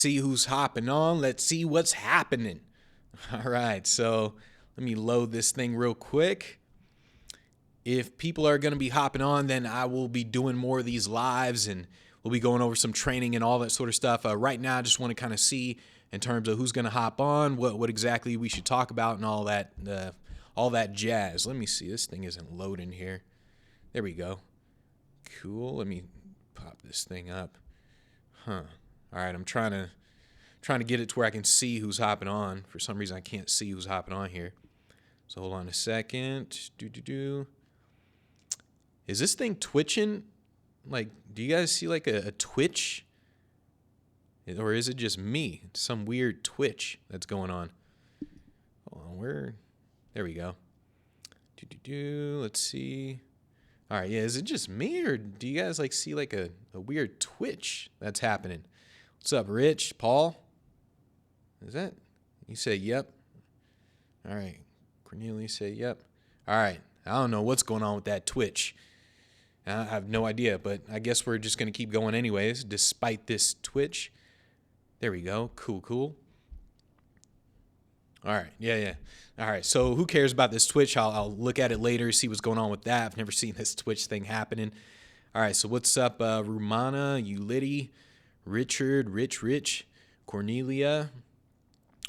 See who's hopping on. Let's see what's happening. All right, so let me load this thing real quick. If people are going to be hopping on, then I will be doing more of these lives and we'll be going over some training and all that sort of stuff. Right now, I just want to kind of see in terms of who's going to hop on, what exactly we should talk about, and all that jazz. Let me see. This thing isn't loading here. There we go. Cool. Let me pop this thing up. Huh. All right, I'm trying to get it to where I can see who's hopping on. For some reason, I can't see who's hopping on here. So hold on a second. Is this thing twitching? Like, do you guys see like a twitch? Or is it just me? It's some weird twitch that's going on. Hold on, there we go. Let's see. All right, yeah, is it just me or do you guys like see like a weird twitch that's happening? What's up, Rich? Paul? Is that? You say yep. All right. Cornelius say yep. All right. I don't know what's going on with that twitch. I have no idea, but I guess we're just going to keep going anyways, despite this twitch. There we go. Cool. All right. Yeah. All right. So who cares about this twitch? I'll look at it later, see what's going on with that. I've never seen this twitch thing happening. All right. So what's up, Rumana, Ulidi, Richard, Rich, Cornelia.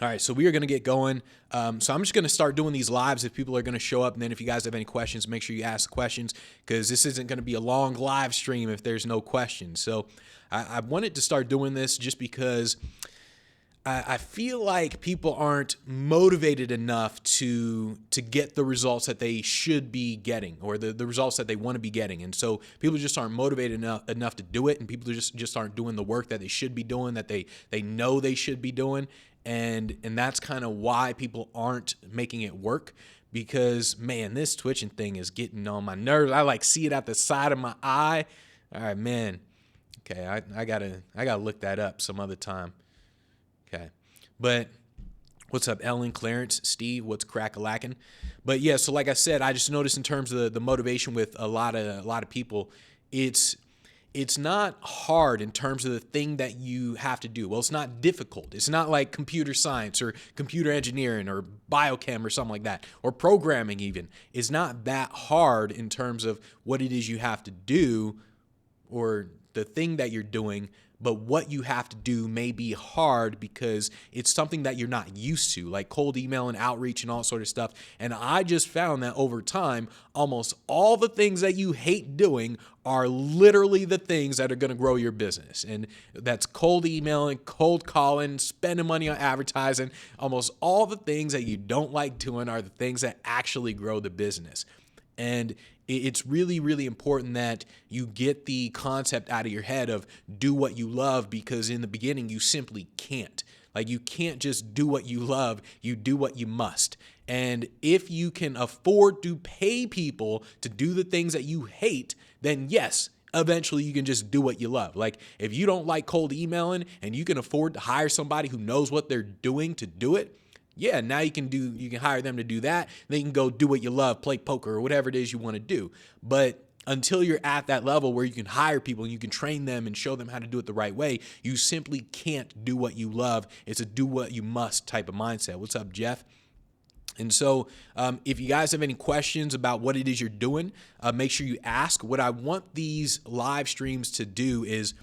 All right, so we are going to get going. So I'm just going to start doing these lives if people are going to show up. And then if you guys have any questions, make sure you ask questions because this isn't going to be a long live stream if there's no questions. So I wanted to start doing this just because I feel like people aren't motivated enough to get the results that they should be getting or the results that they want to be getting. And so people just aren't motivated enough to do it. And people just aren't doing the work that they should be doing, that they know they should be doing. And that's kind of why people aren't making it work because, man, this twitching thing is getting on my nerves. I like see it at the side of my eye. All right, man. Okay, I gotta look that up some other time. Okay, but what's up, Ellen, Clarence, Steve? What's crack-a-lackin'? But yeah, so like I said, I just noticed in terms of the motivation with a lot of people, it's not hard in terms of the thing that you have to do. Well, it's not difficult. It's not like computer science or computer engineering or biochem or something like that, or programming even. It's not that hard in terms of what it is you have to do or the thing that you're doing, but what you have to do may be hard because it's something that you're not used to, like cold email and outreach and all sort of stuff. And I just found that over time, almost all the things that you hate doing are literally the things that are going to grow your business. And that's cold emailing, cold calling, spending money on advertising. Almost all the things that you don't like doing are the things that actually grow the business. And it's really, really important that you get the concept out of your head of do what you love, because in the beginning, you simply can't. Like, you can't just do what you love. You do what you must. And if you can afford to pay people to do the things that you hate, then yes, eventually you can just do what you love. Like, if you don't like cold emailing and you can afford to hire somebody who knows what they're doing to do it, yeah, now you can hire them to do that. Then you can go do what you love, play poker or whatever it is you want to do. But until you're at that level where you can hire people and you can train them and show them how to do it the right way, you simply can't do what you love. It's a do what you must type of mindset. What's up, Jeff? And so if you guys have any questions about what it is you're doing, make sure you ask. What I want these live streams to do is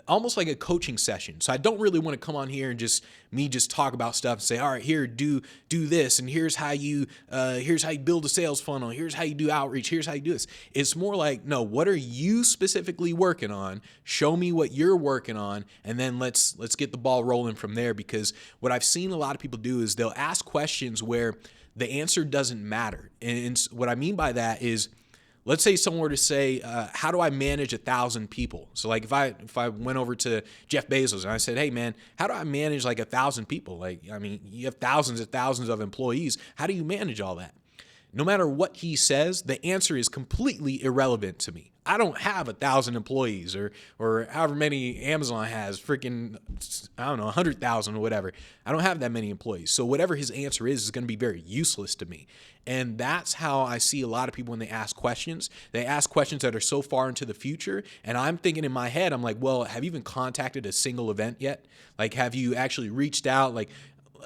almost like a coaching session. So I don't really want to come on here and just talk about stuff and say, all right, here, do this. And here's how you build a sales funnel. Here's how you do outreach. Here's how you do this. It's more like, no, what are you specifically working on? Show me what you're working on. And then let's get the ball rolling from there. Because what I've seen a lot of people do is they'll ask questions where the answer doesn't matter. And what I mean by that is, let's say someone were to say, how do I manage 1,000 people? So like if I went over to Jeff Bezos and I said, hey man, how do I manage like 1,000 people? Like, I mean, you have thousands and thousands of employees. How do you manage all that? No matter what he says, the answer is completely irrelevant to me. I don't have 1,000 employees or however many Amazon has, freaking, I don't know, 100,000 or whatever. I don't have that many employees. So whatever his answer is going to be very useless to me. And that's how I see a lot of people when they ask questions. They ask questions that are so far into the future. And I'm thinking in my head, I'm like, well, have you even contacted a single event yet? Like, have you actually reached out? Like,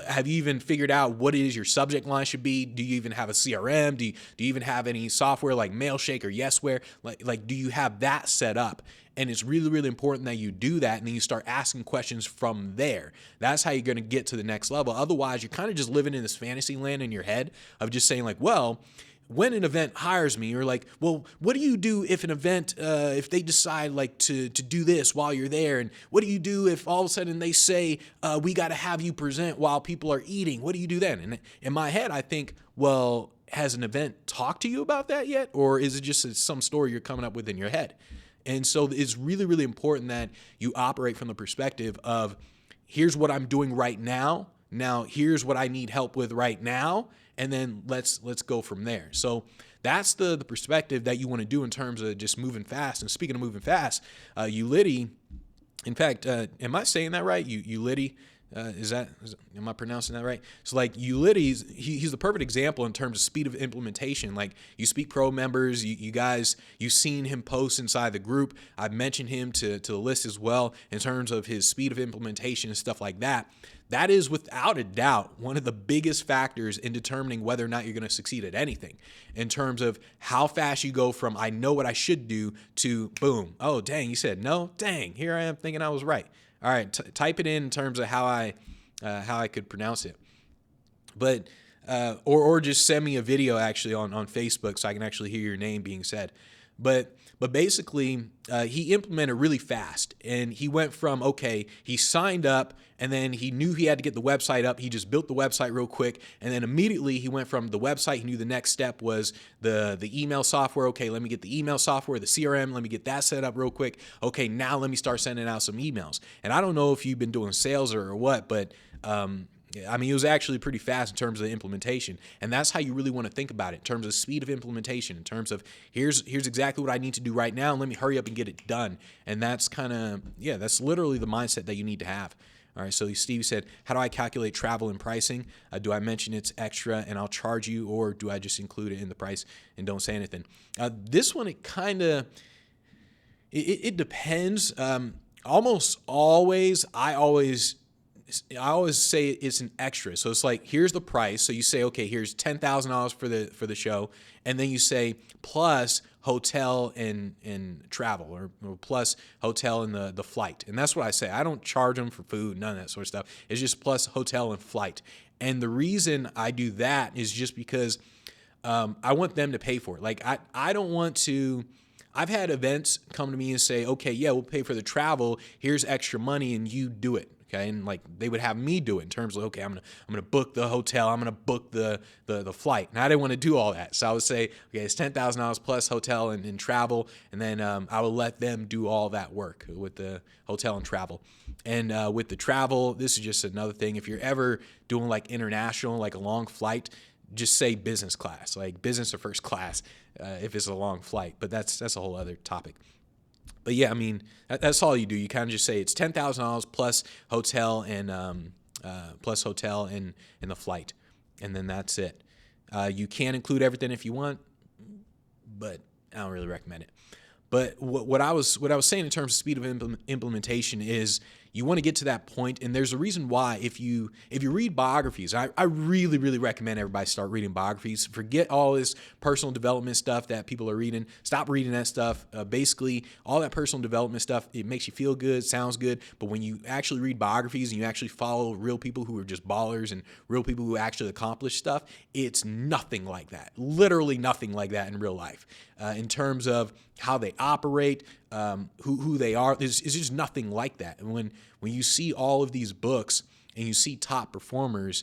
have you even figured out what it is your subject line should be? Do you even have a CRM? Do you even have any software like Mailshake or Yesware? Like, do you have that set up? And it's really, really important that you do that, and then you start asking questions from there. That's how you're going to get to the next level. Otherwise, you're kind of just living in this fantasy land in your head of just saying like, well, when an event hires me, or like, well, what do you do if an event, if they decide like to do this while you're there? And what do you do if all of a sudden they say, we got to have you present while people are eating? What do you do then? And in my head, I think, well, has an event talked to you about that yet? Or is it just some story you're coming up with in your head? And so it's really, really important that you operate from the perspective of, here's what I'm doing right now. Now, here's what I need help with right now. And then let's go from there. So that's the perspective that you want to do in terms of just moving fast. And speaking of moving fast, Uliti, in fact, am I saying that right? Uliti, am I pronouncing that right? So like Uliti's, he's the perfect example in terms of speed of implementation. Like, you Speak Pro members, you guys, you've seen him post inside the group. I've mentioned him to the list as well in terms of his speed of implementation and stuff like that. That is without a doubt one of the biggest factors in determining whether or not you're going to succeed at anything, in terms of how fast you go from I know what I should do to boom, oh dang, you said no, dang, here I am thinking I was right. All right, type it in terms of how I could pronounce it, but or just send me a video actually on Facebook so I can actually hear your name being said. But basically, he implemented really fast, and he went from, okay, he signed up, and then he knew he had to get the website up. He just built the website real quick, and then immediately he went from the website. He knew the next step was the email software. Okay, let me get the email software, the CRM. Let me get that set up real quick. Okay, now let me start sending out some emails. And I don't know if you've been doing sales or what, but I mean, it was actually pretty fast in terms of the implementation. And that's how you really want to think about it, in terms of speed of implementation, in terms of here's exactly what I need to do right now, and let me hurry up and get it done. And that's kind of, that's literally the mindset that you need to have. All right, so Steve said, how do I calculate travel and pricing? Do I mention it's extra and I'll charge you, or do I just include it in the price and don't say anything? This one, it kind of, it depends. Almost always, I always say it's an extra. So it's like, here's the price. So you say, okay, here's $10,000 for the show. And then you say plus hotel and travel, or plus hotel and the flight. And that's what I say. I don't charge them for food, none of that sort of stuff. It's just plus hotel and flight. And the reason I do that is just because I want them to pay for it. Like, I don't want to. I've had events come to me and say, okay, yeah, we'll pay for the travel. Here's extra money, and you do it. Okay, and like they would have me do it in terms of, okay, I'm gonna book the hotel, I'm gonna book the flight, and I didn't want to do all that, so I would say, okay, it's $10,000 plus hotel and travel, and then I would let them do all that work with the hotel and travel. And with the travel, this is just another thing. If you're ever doing like international, like a long flight, just say business class, like business or first class, if it's a long flight. But that's a whole other topic. But yeah, I mean, that's all you do. You kind of just say it's $10,000 plus hotel and the flight, and then that's it. You can include everything if you want, but I don't really recommend it. But what I was saying in terms of speed of implementation is you want to get to that point, and there's a reason why. If you read biographies, I really, really recommend everybody start reading biographies. Forget all this personal development stuff that people are reading. Stop reading that stuff. Basically, all that personal development stuff, it makes you feel good, sounds good, but when you actually read biographies and you actually follow real people who are just ballers and real people who actually accomplish stuff, it's nothing like that. Literally nothing like that in real life. In terms of how they operate, who they are, it's just nothing like that. And when you see all of these books and you see top performers,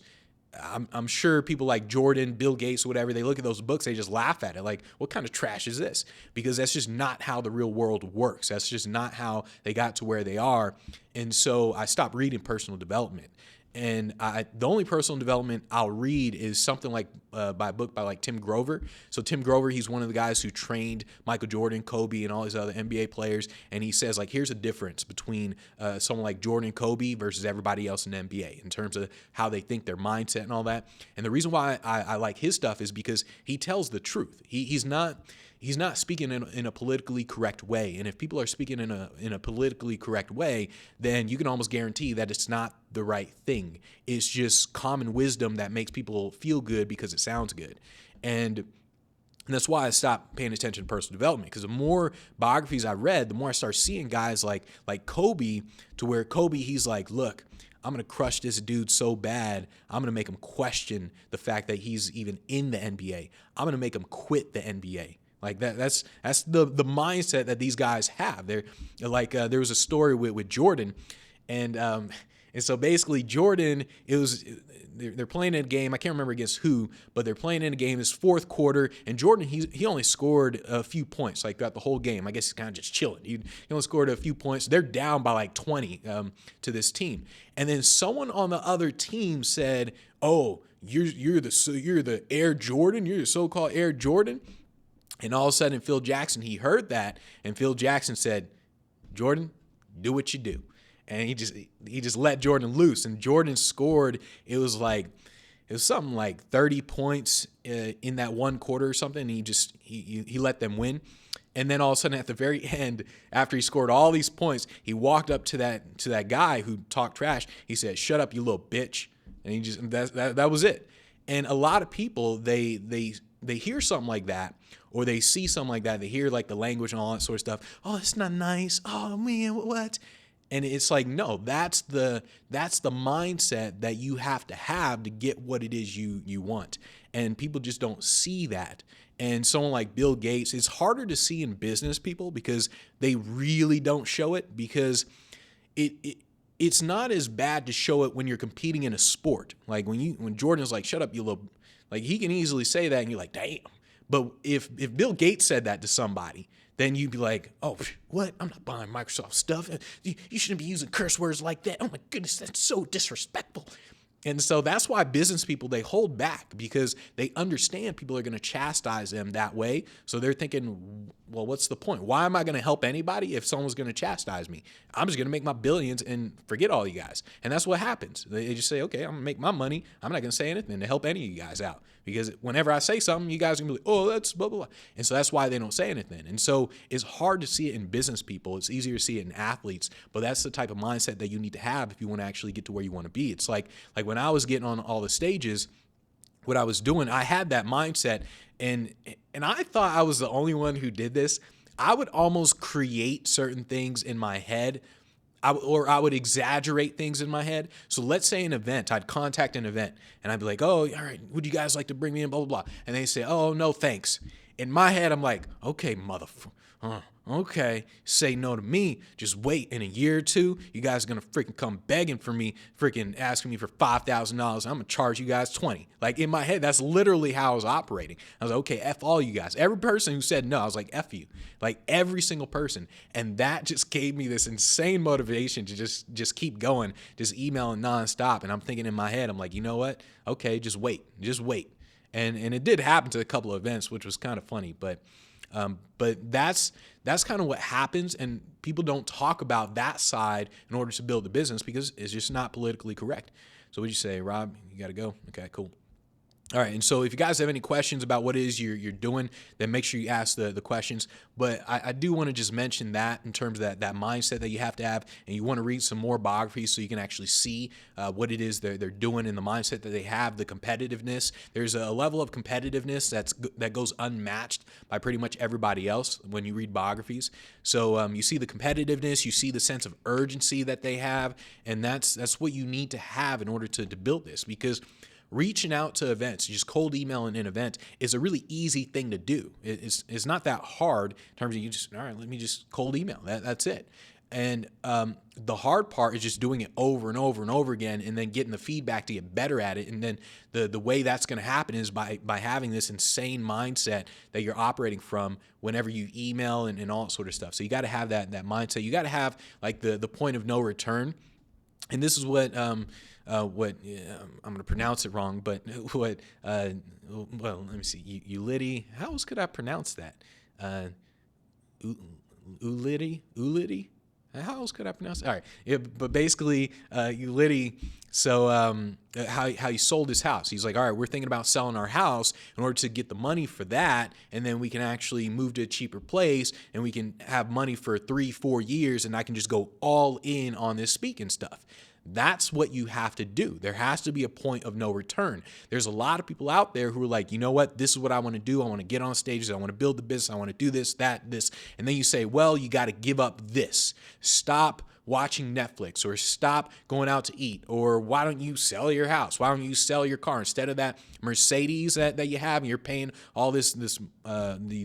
I'm sure people like Jordan, Bill Gates, whatever, they look at those books, they just laugh at it. Like, what kind of trash is this? Because that's just not how the real world works. That's just not how they got to where they are. And so I stopped reading personal development. And the only personal development I'll read is something like by a book by like Tim Grover. So Tim Grover, he's one of the guys who trained Michael Jordan, Kobe, and all these other NBA players. And he says, like, here's a difference between someone like Jordan, Kobe versus everybody else in the NBA in terms of how they think, their mindset and all that. And the reason why I like his stuff is because he tells the truth. He's not speaking in a politically correct way. And if people are speaking in a politically correct way, then you can almost guarantee that it's not the right thing. It's just common wisdom that makes people feel good because it sounds good. And that's why I stopped paying attention to personal development, because the more biographies I read, the more I start seeing guys like Kobe, to where Kobe, he's like, look, I'm going to crush this dude so bad, I'm going to make him question the fact that he's even in the NBA. I'm going to make him quit the NBA. Like that's the mindset that these guys have. They're like, there was a story with Jordan, and so basically Jordan, they're playing in a game. I can't remember against who, but they're playing in a game. It's fourth quarter, and Jordan, he only scored a few points, like throughout the whole game. I guess he's kind of just chilling. He only scored a few points. They're down by like 20 to this team, and then someone on the other team said, "Oh, you're the Air Jordan. You're the so-called Air Jordan." And all of a sudden, Phil Jackson, he heard that, and Phil Jackson said, "Jordan, do what you do." And he just let Jordan loose, and Jordan scored. It was something like 30 points in that one quarter or something. And he let them win. And then all of a sudden, at the very end, after he scored all these points, he walked up to that guy who talked trash. He said, "Shut up, you little bitch." And that was it. And a lot of people, they hear something like that, or they see something like that. They hear like the language and all that sort of stuff. "Oh, it's not nice. Oh man, what?" And it's like, no, that's the mindset that you have to get what it is you want. And people just don't see that. And someone like Bill Gates, it's harder to see in business people because they really don't show it, because it's not as bad to show it when you're competing in a sport. Like when Jordan's like, "Shut up, you little," like he can easily say that and you're like, damn. But if Bill Gates said that to somebody, then you'd be like, "Oh, what? I'm not buying Microsoft stuff. You shouldn't be using curse words like that. Oh my goodness, that's so disrespectful." And so that's why business people, they hold back, because they understand people are going to chastise them that way. So they're thinking, well, what's the point? Why am I going to help anybody if someone's going to chastise me? I'm just going to make my billions and forget all you guys. And that's what happens. They just say, okay, I'm going to make my money. I'm not going to say anything to help any of you guys out, because whenever I say something, you guys are going to be like, "Oh, that's blah, blah, blah." And so that's why they don't say anything. And so it's hard to see it in business people. It's easier to see it in athletes, but that's the type of mindset that you need to have if you want to actually get to where you want to be. It's like when I was getting on all the stages, what I was doing, I had that mindset, and I thought I was the only one who did this. I would almost create certain things in my head, or I would exaggerate things in my head. So let's say an event, I'd contact an event, and I'd be like, "Oh, all right, would you guys like to bring me in, blah, blah, blah." And they say, "Oh, no, thanks." In my head, I'm like, "Okay, motherfucker. Okay, say no to me. Just wait. In a year or two, you guys are going to freaking come begging for me, freaking asking me for $5,000. I'm going to charge you guys 20. Like, in my head, that's literally how I was operating. I was like, okay, F all you guys. Every person who said no, I was like, F you. Like, every single person. And that just gave me this insane motivation to just keep going, just emailing nonstop. And I'm thinking in my head, I'm like, you know what? Okay, just wait. Just wait. And it did happen to a couple of events, which was kind of funny, but that's kind of what happens, and people don't talk about that side in order to build the business because it's just not politically correct. So what'd you say, Rob? You got to go? Okay, cool. All right, and so if you guys have any questions about what it is you're doing, then make sure you ask the questions. But I do want to just mention that in terms of that mindset that you have to have, and you want to read some more biographies so you can actually see what it is they're doing in the mindset that they have, the competitiveness. There's a level of competitiveness that goes unmatched by pretty much everybody else when you read biographies. So you see the competitiveness, you see the sense of urgency that they have, and that's what you need to have in order to build this, because reaching out to events, just cold emailing an event, is a really easy thing to do. It's not that hard in terms of you just, all right, let me just cold email. That's it. And the hard part is just doing it over and over and over again, and then getting the feedback to get better at it. And then the way that's going to happen is by having this insane mindset that you're operating from whenever you email and all that sort of stuff. So you got to have that mindset. You got to have like the point of no return. and this is what I'm going to pronounce it wrong, but what well, let me see, Ulidi. How else could I pronounce that? Ulidi. How else could I pronounce it? All right, yeah, but basically, Ulidi. So how he sold his house. He's like, all right, we're thinking about selling our house in order to get the money for that, and then we can actually move to a cheaper place, and we can have money for 3-4 years, and I can just go all in on this speaking stuff. That's what you have to do. There has to be a point of no return. There's a lot of people out there who are like, you know what? This is what I want to do. I want to get on stages. I want to build the business. I want to do this, that, this. And then you say, well, you got to give up this. Stop watching Netflix, or stop going out to eat, or why don't you sell your house? Why don't you sell your car instead of that Mercedes that you have and you're paying all these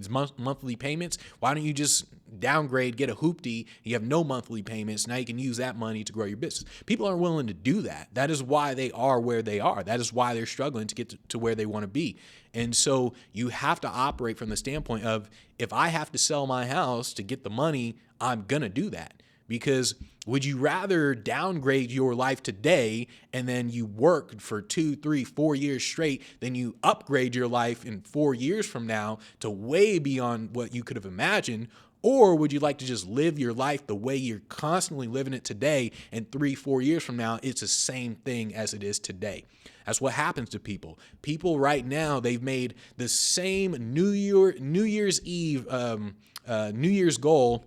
monthly payments? Why don't you just downgrade, get a hoopty, you have no monthly payments, now you can use that money to grow your business? People aren't willing to do that. That is why they are where they are. That is why they're struggling to get to where they want to be. And so you have to operate from the standpoint of, if I have to sell my house to get the money, I'm going to do that. Because would you rather downgrade your life today and then you work for 2, 3, 4 years straight than you upgrade your life in 4 years from now to way beyond what you could have imagined? Or would you like to just live your life the way you're constantly living it today, and 3, 4 years from now, it's the same thing as it is today? That's what happens to people. People right now, they've made the same New Year's Eve, New Year's goal,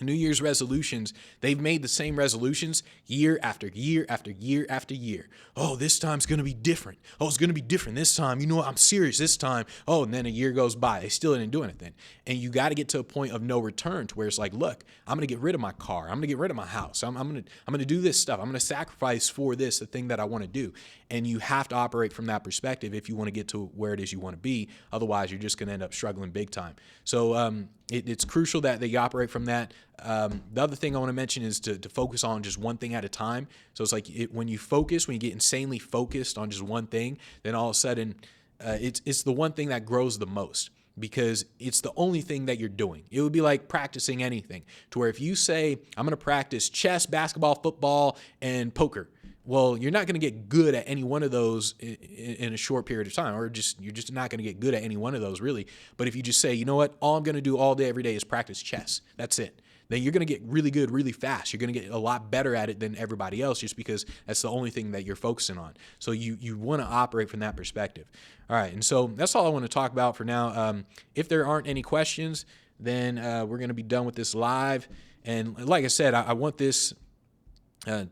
New Year's resolutions. They've made the same resolutions year after year after year after year. Oh, this time's going to be different. Oh, it's going to be different this time. You know what? I'm serious this time. Oh, and then a year goes by. They still didn't do anything. And you got to get to a point of no return, to where it's like, look, I'm going to get rid of my car. I'm going to get rid of my house. I'm going to do this stuff. I'm going to sacrifice for this, the thing that I want to do. And you have to operate from that perspective if you want to get to where it is you want to be. Otherwise, you're just going to end up struggling big time. So it's crucial that you operate from that. The other thing I want to mention is to focus on just one thing at a time. So it's like when you get insanely focused on just one thing, then all of a sudden it's the one thing that grows the most, because it's the only thing that you're doing. It would be like practicing anything, to where if you say, I'm going to practice chess, basketball, football, and poker, well, you're not going to get good at any one of those in a short period of time, or you're just not going to get good at any one of those, really. But if you just say, you know what, all I'm going to do all day, every day is practice chess, that's it, then you're going to get really good really fast. You're going to get a lot better at it than everybody else, just because that's the only thing that you're focusing on. So you want to operate from that perspective. All right, and so that's all I want to talk about for now. If there aren't any questions, then we're going to be done with this live. And like I said, I want this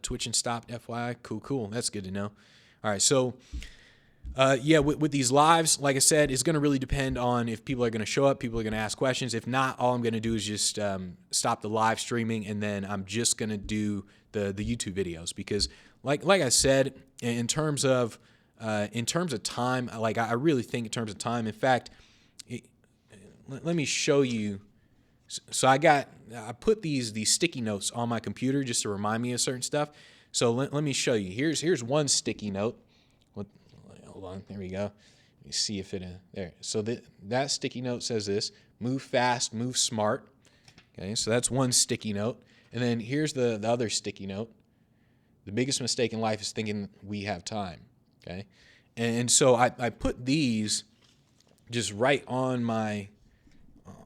twitching stopped, FYI. Cool. That's good to know. All right, so with these lives, like I said, it's going to really depend on if people are going to show up, people are going to ask questions. If not, all I'm going to do is just stop the live streaming, and then I'm just going to do the YouTube videos, because like I said, in terms of time, like I really think in terms of time. In fact, let me show you. So I put these sticky notes on my computer just to remind me of certain stuff. So let me show you. Here's one sticky note. Hold on, there we go. Let me see if it there. So that sticky note says this: move fast, move smart. Okay, so that's one sticky note. And then here's the other sticky note: the biggest mistake in life is thinking we have time. Okay, and so I put these just right on my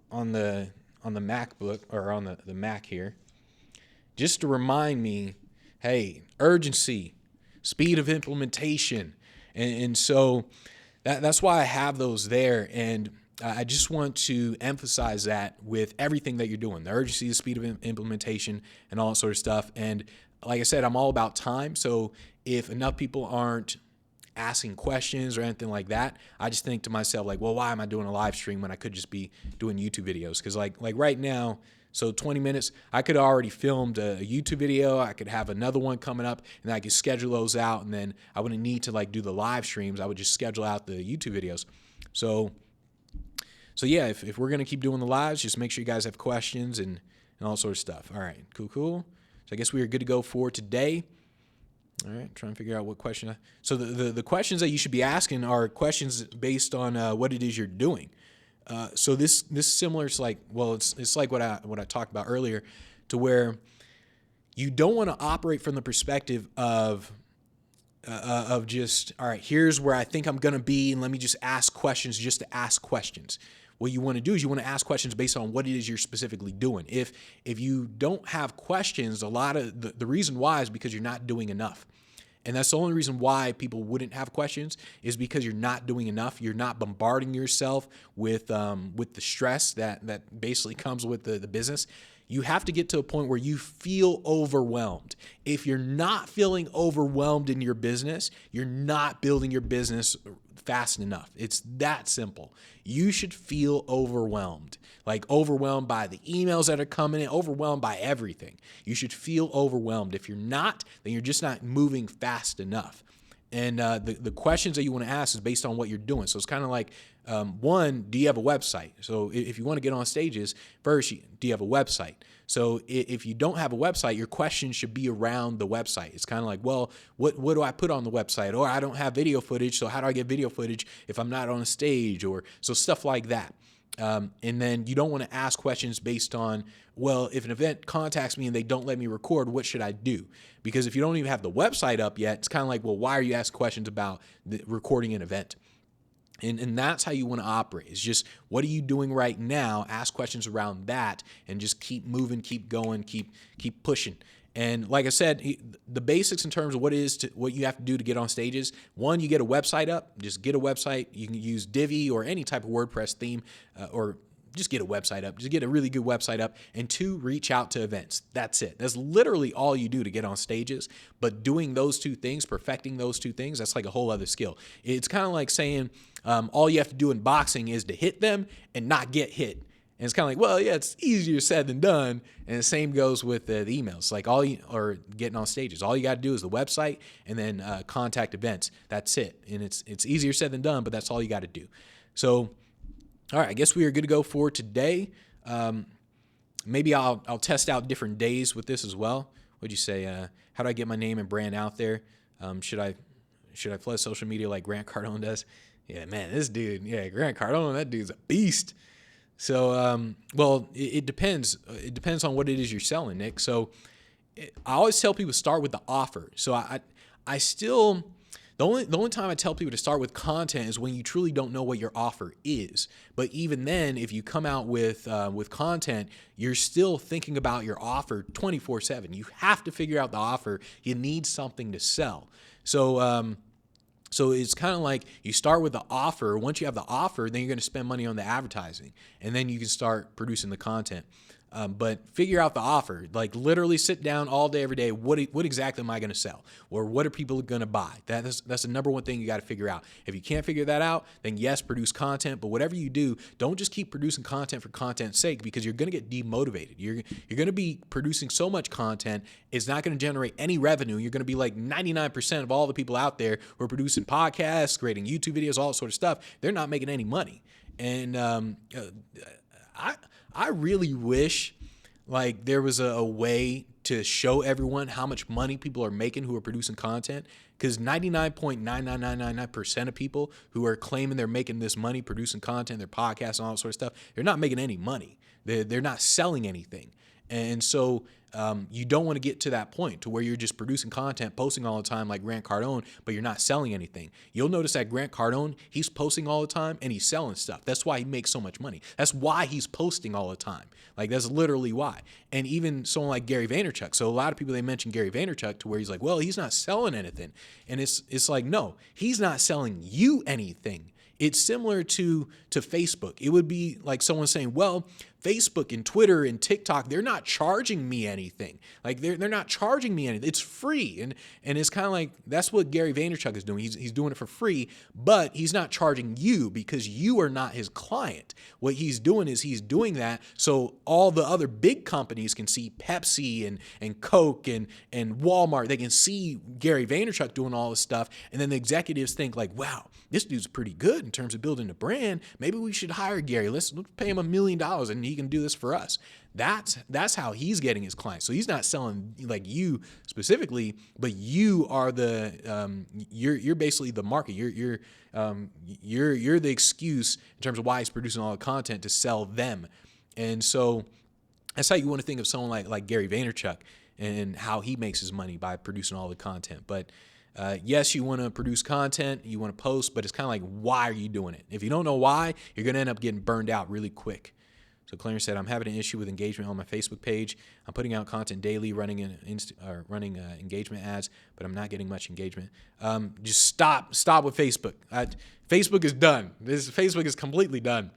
on the MacBook, or on the Mac here, just to remind me, hey, urgency, speed of implementation. And so that's why I have those there. And I just want to emphasize that with everything that you're doing: the urgency, the speed of implementation, and all that sort of stuff. And like I said, I'm all about time. So if enough people aren't asking questions or anything like that, I just think to myself, like, well, why am I doing a live stream when I could just be doing YouTube videos? Because like right now, so 20 minutes, I could have already filmed a YouTube video. I could have another one coming up, and I could schedule those out, and then I wouldn't need to like do the live streams. I would just schedule out the YouTube videos. So yeah, if we're going to keep doing the lives, just make sure you guys have questions and all sorts of stuff. All right, cool. So I guess we are good to go for today. All right, trying to figure out what question. So the questions that you should be asking are questions based on what it is you're doing. So this is similar to like, well, it's like what I talked about earlier, to where you don't want to operate from the perspective of just, all right, here's where I think I'm going to be, and let me just ask questions just to ask questions. What you want to do is you want to ask questions based on what it is you're specifically doing. If you don't have questions, a lot of the reason why is because you're not doing enough. And that's the only reason why people wouldn't have questions, is because you're not doing enough. You're not bombarding yourself with the stress that basically comes with the business. You have to get to a point where you feel overwhelmed. If you're not feeling overwhelmed in your business, you're not building your business fast enough. It's that simple. You should feel overwhelmed, like overwhelmed by the emails that are coming in, overwhelmed by everything. You should feel overwhelmed. If you're not, then you're just not moving fast enough. And the questions that you want to ask is based on what you're doing. So it's kind of like, one, do you have a website? So if you want to get on stages, first, do you have a website? So if you don't have a website, your question should be around the website. It's kind of like, well, what do I put on the website? Or I don't have video footage, so how do I get video footage if I'm not on a stage? Or so stuff like that. And then you don't want to ask questions based on, well, if an event contacts me and they don't let me record, what should I do? Because if you don't even have the website up yet, it's kind of like, well, why are you asking questions about recording an event? And that's how you want to operate. It's just, what are you doing right now? Ask questions around that and just keep moving, keep going, keep pushing. And like I said, the basics in terms of what you have to do to get on stages. One, you get a website up. Just get a website. You can use Divi or any type of WordPress theme, or just get a website up. Just get a really good website up. And two, reach out to events. That's it. That's literally all you do to get on stages. But doing those two things, perfecting those two things, that's like a whole other skill. It's kind of like saying all you have to do in boxing is to hit them and not get hit. And it's kind of like, well, yeah, it's easier said than done. And the same goes with the emails. Like or getting on stages. All you got to do is the website and then contact events. That's it. And it's easier said than done, but that's all you got to do. So, all right, I guess we are good to go for today. Maybe I'll test out different days with this as well. What'd you say? How do I get my name and brand out there? Should I flood social media like Grant Cardone does? Yeah, man, this dude, Grant Cardone, that dude's a beast. So, well, it depends. It depends on what it is you're selling, Nick. So I always tell people to start with the offer. So I still, the only time I tell people to start with content is when you truly don't know what your offer is. But even then, if you come out with content, you're still thinking about your offer 24/7. You have to figure out the offer. You need something to sell. So it's kind of like you start with the offer. Once you have the offer, then you're going to spend money on the advertising, and then you can start producing the content. But figure out the offer. Like literally sit down all day, every day. What exactly am I going to sell? Or what are people going to buy? That's the number one thing you got to figure out. If you can't figure that out, then yes, produce content. But whatever you do, don't just keep producing content for content's sake, because you're going to get demotivated. You're going to be producing so much content, it's not going to generate any revenue. You're going to be like 99% of all the people out there who are producing podcasts, creating YouTube videos, all that sort of stuff. They're not making any money. And I really wish like there was a way to show everyone how much money people are making who are producing content, because 99.99999% of people who are claiming they're making this money producing content, their podcasts and all that sort of stuff, they're not making any money. They're not selling anything. And so you don't want to get to that point to where you're just producing content, posting all the time like Grant Cardone, but you're not selling anything. You'll notice that Grant Cardone, he's posting all the time and he's selling stuff. That's why he makes so much money. That's why he's posting all the time. Like that's literally why. And even someone like Gary Vaynerchuk. So a lot of people, they mention Gary Vaynerchuk to where he's like, well, he's not selling anything. And it's like, no, he's not selling you anything. It's similar to Facebook. It would be like someone saying, well, Facebook and Twitter and TikTok, they're not charging me anything. Like they're not charging me anything. It's free. And it's kind of like, that's what Gary Vaynerchuk is doing. He's doing it for free, but he's not charging you because you are not his client. What he's doing is he's doing that so all the other big companies can see Pepsi and Coke and Walmart. They can see Gary Vaynerchuk doing all this stuff. And then the executives think like, wow, this dude's pretty good in terms of building a brand. Maybe we should hire Gary. Let's pay him $1 million and he can do this for us. That's how he's getting his clients. So he's not selling like you specifically, but you are you're basically the market. You're the excuse in terms of why he's producing all the content to sell them. And so that's how you want to think of someone like Gary Vaynerchuk. and how he makes his money by producing all the content. But yes, you want to produce content, you want to post, but it's kind of like, why are you doing it? If you don't know why, you're going to end up getting burned out really quick. So Clarence said, I'm having an issue with engagement on my Facebook page. I'm putting out content daily, running engagement ads, but I'm not getting much engagement. Just stop with Facebook. Facebook is done. Facebook is completely done.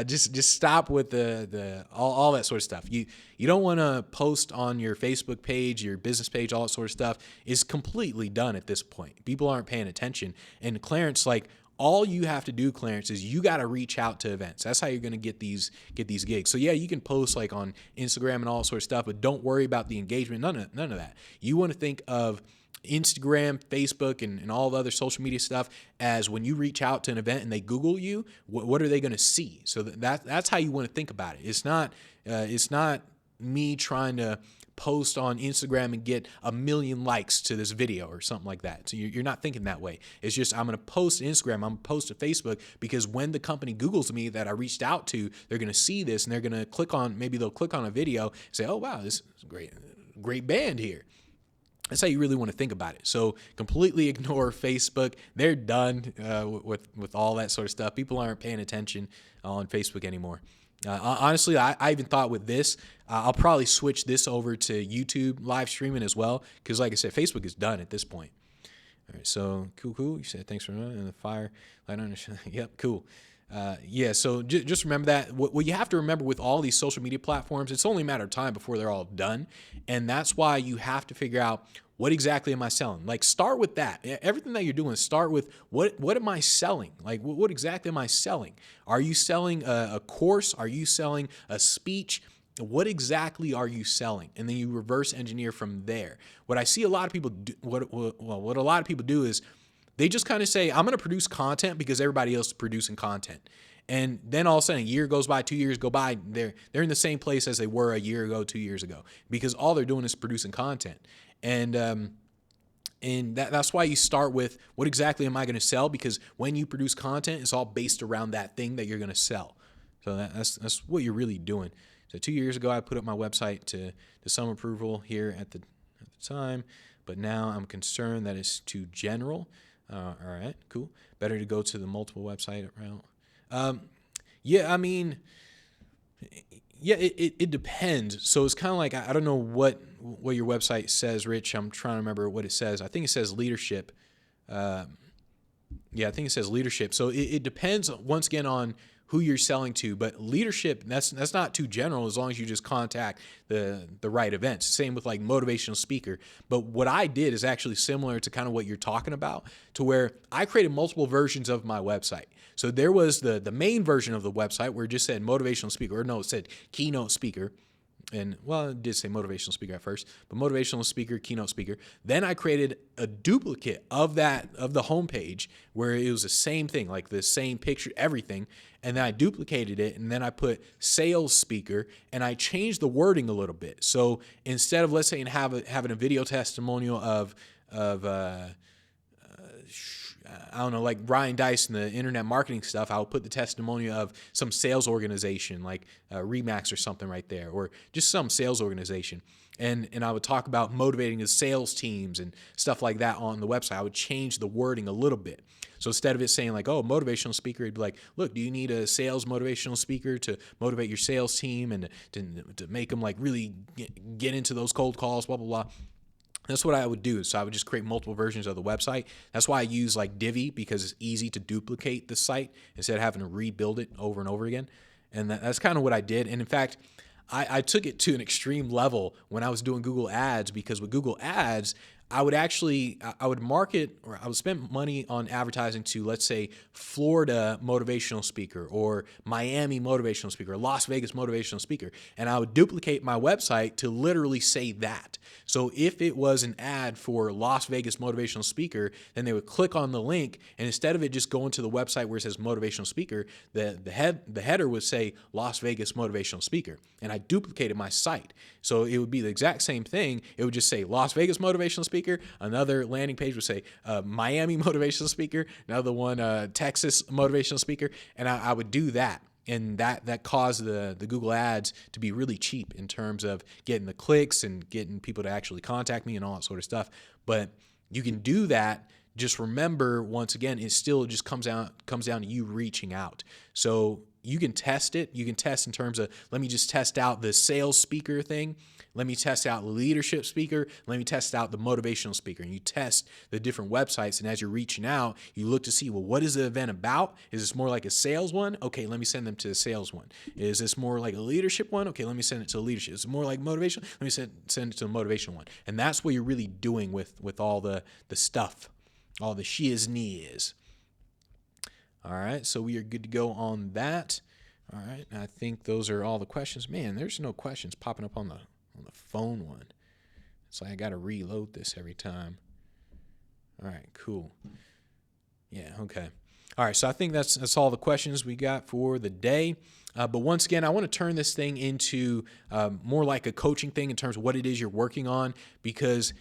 Just stop with the all that sort of stuff. You don't want to post on your Facebook page, your business page, all that sort of stuff is completely done at this point. People aren't paying attention. And Clarence, like, all you have to do, Clarence, is you got to reach out to events. That's how you're going to get these gigs. So yeah, you can post like on Instagram and all sorts of stuff, but don't worry about the engagement. None of that. You want to think of Instagram, Facebook, and all the other social media stuff as when you reach out to an event and they Google you, what are they going to see? So that's how you want to think about it. It's not me trying to post on Instagram and get 1 million likes to this video or something like that. So you're not thinking that way. It's just, I'm going to post to Instagram, I'm going to post to Facebook, because when the company Googles me that I reached out to, they're going to see this and they're going to click on a video and say, oh, wow, this is great band here. That's how you really want to think about it. So completely ignore Facebook. They're done with all that sort of stuff. People aren't paying attention on Facebook anymore. Honestly, I even thought with this, I'll probably switch this over to YouTube live streaming as well, because like I said, Facebook is done at this point. All right, so cool. You said thanks for running the fire. I don't understand. Yep, cool. Yeah, so just remember that. What you have to remember with all these social media platforms, it's only a matter of time before they're all done, and that's why you have to figure out, what exactly am I selling? Like, start with that. Everything that you're doing, start with what am I selling? Like, what exactly am I selling? Are you selling a course? Are you selling a speech? What exactly are you selling? And then you reverse engineer from there. What I see a lot of people do, what a lot of people do is they just kind of say, I'm going to produce content because everybody else is producing content. And then all of a sudden, a year goes by, 2 years go by, they're in the same place as they were a year ago, 2 years ago, because all they're doing is producing content. And that's why you start with, what exactly am I going to sell? Because when you produce content, it's all based around that thing that you're going to sell. So that's what you're really doing. So 2 years ago, I put up my website to some approval here at the time, but now I'm concerned that it's too general. All right, cool. Better to go to the multiple website route. Yeah, I mean, yeah, it depends. So it's kind of like, I don't know what your website says, Rich. I'm trying to remember what it says. I think it says leadership. Yeah, I think it says leadership. So it depends once again on who you're selling to, but leadership, that's not too general as long as you just contact the right events. Same with like motivational speaker. But what I did is actually similar to kind of what you're talking about, to where I created multiple versions of my website. So there was the main version of the website where it just said motivational speaker, or no, it said keynote speaker. And well, it did say motivational speaker at first, but motivational speaker, keynote speaker. Then I created a duplicate of the homepage where it was the same thing, like the same picture, everything. And then I duplicated it, and then I put sales speaker, and I changed the wording a little bit. So instead of, let's say, having a video testimonial of I don't know, like Ryan Dice and the internet marketing stuff, I'll put the testimonial of some sales organization like Remax or something right there, or just some sales organization. And I would talk about motivating the sales teams and stuff like that on the website. I would change the wording a little bit. So instead of it saying like, oh, motivational speaker, it'd be like, look, do you need a sales motivational speaker to motivate your sales team and to make them like really get into those cold calls, blah, blah, blah. That's what I would do. So I would just create multiple versions of the website. That's why I use like Divi, because it's easy to duplicate the site instead of having to rebuild it over and over again. And that's kind of what I did. And in fact, I took it to an extreme level when I was doing Google Ads, because with Google Ads, I would market, or I would spend money on advertising to, let's say, Florida motivational speaker, or Miami motivational speaker, or Las Vegas motivational speaker. And I would duplicate my website to literally say that. So if it was an ad for Las Vegas motivational speaker, then they would click on the link, and instead of it just going to the website where it says motivational speaker, the header would say Las Vegas motivational speaker. And I duplicated my site. So it would be the exact same thing. It would just say Las Vegas motivational speaker. Another landing page would say Miami motivational speaker. Another one, Texas motivational speaker. And I would do that. And that caused the Google ads to be really cheap in terms of getting the clicks and getting people to actually contact me and all that sort of stuff. But you can do that. Just remember, once again, it still just comes down to you reaching out. So you can test it. You can test in terms of, let me just test out the sales speaker thing. Let me test out the leadership speaker. Let me test out the motivational speaker. And you test the different websites. And as you're reaching out, you look to see, well, what is the event about? Is this more like a sales one? Okay, let me send them to the sales one. Is this more like a leadership one? Okay, let me send it to a leadership. Is it more like motivation? Let me send it to the motivation one. And that's what you're really doing with all the stuff, all the shizness. All right, so we are good to go on that. All right, I think those are all the questions. Man, there's no questions popping up on the phone one. It's like I got to reload this every time. All right, cool. Yeah, okay. All right, so I think that's all the questions we got for the day. But once again, I want to turn this thing into more like a coaching thing in terms of what it is you're working on, because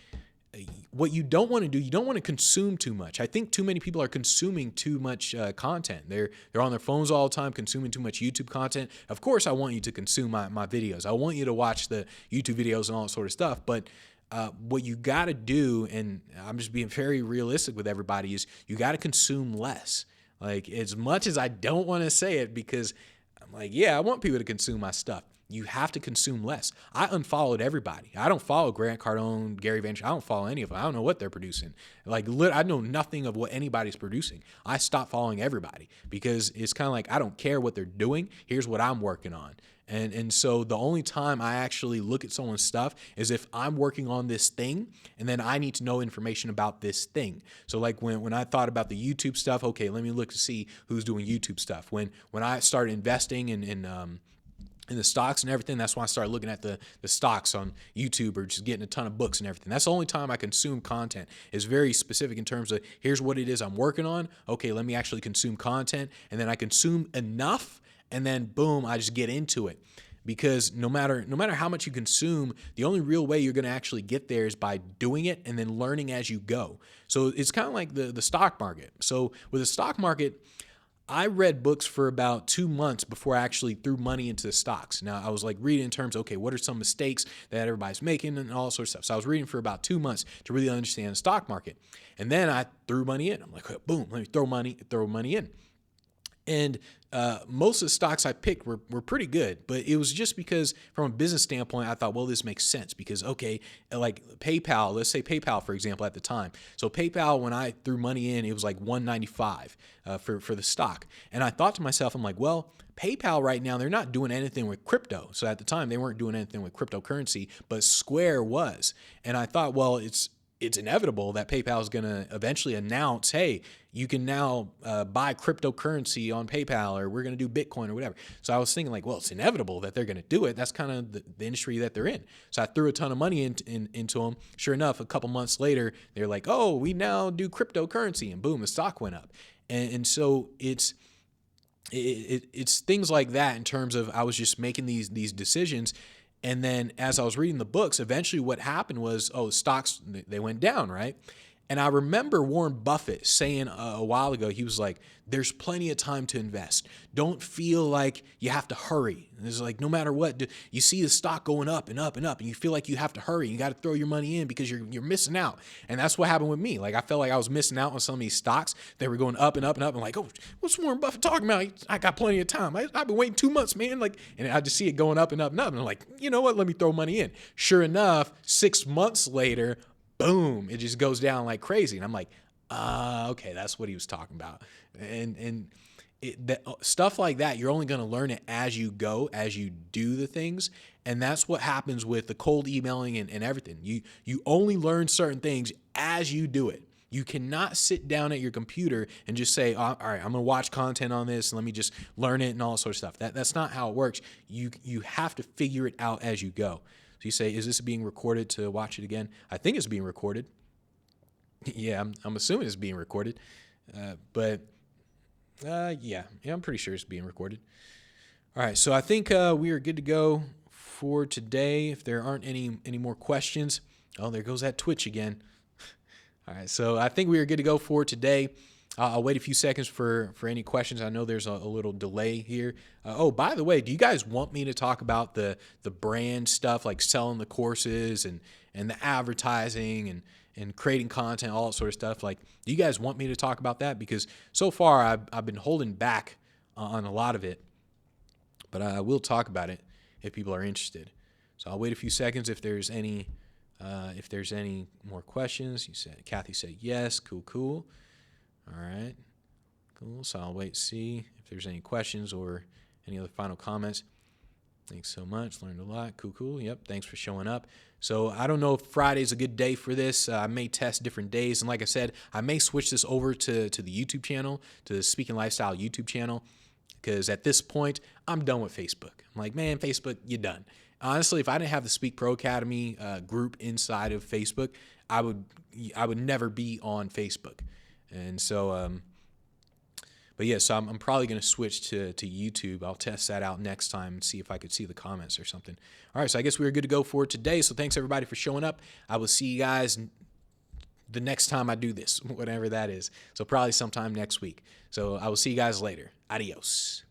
what you don't want to do, you don't want to consume too much. I think too many people are consuming too much content. They're on their phones all the time, consuming too much YouTube content. Of course, I want you to consume my videos. I want you to watch the YouTube videos and all that sort of stuff. But what you got to do, and I'm just being very realistic with everybody, is you got to consume less. Like, as much as I don't want to say it, because I'm like, yeah, I want people to consume my stuff. You have to consume less. I unfollowed everybody. I don't follow Grant Cardone, Gary Vaynerchuk. I don't follow any of them. I don't know what they're producing. Like, I know nothing of what anybody's producing. I stopped following everybody because it's kind of like, I don't care what they're doing. Here's what I'm working on. And so the only time I actually look at someone's stuff is if I'm working on this thing and then I need to know information about this thing. So like when I thought about the YouTube stuff, okay, let me look to see who's doing YouTube stuff. When I started investing in the stocks and everything, that's why I started looking at the stocks on YouTube or just getting a ton of books and everything. That's the only time I consume content. Is very specific in terms of, here's what it is I'm working on. Okay, let me actually consume content. And then I consume enough, and then boom, I just get into it. Because no matter how much you consume, the only real way you're going to actually get there is by doing it and then learning as you go. So it's kind of like the stock market. So with the stock market, I read books for about 2 months before I actually threw money into the stocks. Now, I was like reading in terms of, okay, what are some mistakes that everybody's making and all sorts of stuff. So I was reading for about 2 months to really understand the stock market. And then I threw money in. I'm like, boom, let me throw money in. And most of the stocks I picked were pretty good, but it was just because from a business standpoint, I thought, well, this makes sense because, okay, like PayPal, let's say PayPal, for example, at the time. So PayPal, when I threw money in, it was like $195 for the stock. And I thought to myself, I'm like, well, PayPal right now, they're not doing anything with crypto. So at the time, they weren't doing anything with cryptocurrency, but Square was. And I thought, well, it's inevitable that PayPal is going to eventually announce, hey, you can now buy cryptocurrency on PayPal, or we're going to do Bitcoin or whatever. So I was thinking like, well, it's inevitable that they're going to do it. That's kind of the industry that they're in. So I threw a ton of money into them. Sure enough, a couple months later, they're like, oh, we now do cryptocurrency, and boom, the stock went up. And so it's things like that in terms of I was just making these decisions. And then as I was reading the books, eventually what happened was, stocks, they went down, right? And I remember Warren Buffett saying a while ago, he was like, there's plenty of time to invest. Don't feel like you have to hurry. And it's like, no matter what, you see the stock going up and up and up, and you feel like you have to hurry. You got to throw your money in because you're missing out. And that's what happened with me. Like, I felt like I was missing out on some of these stocks. They were going up and up and up. I'm like, oh, what's Warren Buffett talking about? I got plenty of time. I've been waiting 2 months, man. Like, and I just see it going up and up and up. And I'm like, you know what? Let me throw money in. Sure enough, 6 months later, boom, it just goes down like crazy. And I'm like, okay, that's what he was talking about. And stuff like that, you're only going to learn it as you go, as you do the things. And that's what happens with the cold emailing and everything. You only learn certain things as you do it. You cannot sit down at your computer and just say, all right, I'm going to watch content on this and let me just learn it and all sorts of stuff. That's not how it works. You have to figure it out as you go. So you say, is this being recorded to watch it again? I think it's being recorded. Yeah, I'm assuming it's being recorded. Yeah, I'm pretty sure it's being recorded. All right, so I think we are good to go for today. If there aren't any more questions. Oh, there goes that Twitch again. All right, so I think we are good to go for today. I'll wait a few seconds for any questions. I know there's a little delay here. Oh, by the way, do you guys want me to talk about the brand stuff, like selling the courses and the advertising and creating content, all that sort of stuff? Like, do you guys want me to talk about that? Because so far I've been holding back on a lot of it, but I will talk about it if people are interested. So I'll wait a few seconds if there's any more questions. Kathy said yes. Cool. All right, cool. So I'll wait to see if there's any questions or any other final comments. Thanks so much. Learned a lot. Cool. Yep. Thanks for showing up. So I don't know if Friday's a good day for this. I may test different days. And like I said, I may switch this over to the YouTube channel, to the Speaking Lifestyle YouTube channel, because at this point, I'm done with Facebook. I'm like, man, Facebook, you're done. Honestly, if I didn't have the Speak Pro Academy group inside of Facebook, I would never be on Facebook. And so, but yeah, so I'm probably going to switch to YouTube. I'll test that out next time and see if I could see the comments or something. All right, so I guess we're good to go for today. So thanks everybody for showing up. I will see you guys the next time I do this, whatever that is. So probably sometime next week. So I will see you guys later. Adios.